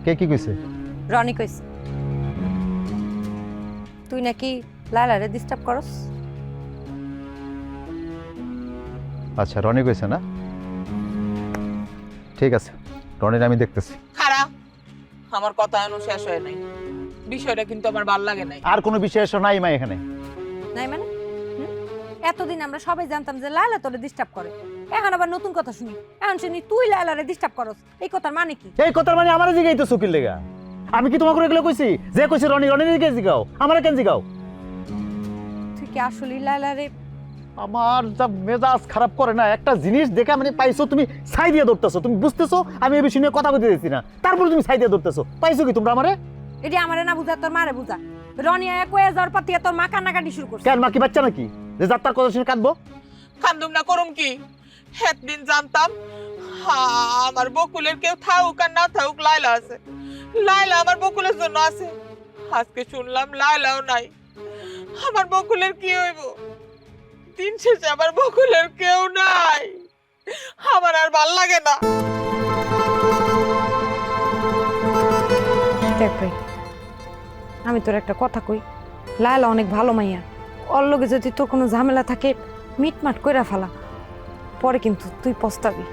কে কি কইছে? রনি কইছে তুই নাকি লায়লারে ডিস্টার্ব করস। আচ্ছা, রনি কইছে না? ঠিক আছে, রনির আমি দেখতেছি। খারাপ, আমার কথা এখনো শেষ হয় নাই। বিষয়টা কিন্তু আমার ভাল লাগে নাই। আর কোনো বিশেষ নাই মা এখানে? নাই মানে এতদিন আমরা সবাই জানতাম যে লায়লা তোরে ডিস্টার্ব করে, এখন আবার নতুন কথা শুনি। এখন শুনি তুই লায়লারে ডিস্টার্ব করস, এই কথার মানে কি? এই কথার মানে আমার জিগাইতো চকির লেগা। আমি কি তোমাকে এগুলো কইছি? যে কইছে রনি, রনির দিকে জিগাও, আমার কেন জিগাও? তুই কি আসলে লায়লারে? আমার যা মেজাজ খারাপ করে না, একটা জিনিস দেখে মানে পাইছো তুমি ছাই দিয়ে ধরতেছো, তুমি বুঝতেছো আমি এই বিষয় নিয়ে কথা বলতে দিচ্ছি না, তারপরে তুমি ছাই দিয়ে ধরতেছো। পাইছো কি তোমরা আমারে? এটি আমারে না বুঝা, তোর মারে বুঝা। রনি আয়া কয়ে যাওয়ার পর থেকে তোর মা কান্নাকাটি শুরু করছে। কেন, মা কি বাচ্চা নাকি যে যাত্রার কথা শুনে কাঁদবো? কান্দুম না করুম কি? একদিন জানতাম আমার বকুলের কেউ থাকুক আর না থাকুক লায়লা আছে। লায়লা আমার বকুলের জন্য আছে। আজকে শুনলাম লায়লাও নাই। আমার বকুলের কি হইব? দিন শেষে আমার বকুলের কেউ নাই। আমার আর ভাল লাগে না। দেখ ভাই, আমি তোর একটা কথা কই, লায়লা অনেক ভালো মাইয়া। ওর লগে যদি তোর কোনো ঝামেলা থাকে মিটমাট কইরা ফেলা, পরে কিন্তু তুই পস্তাবি।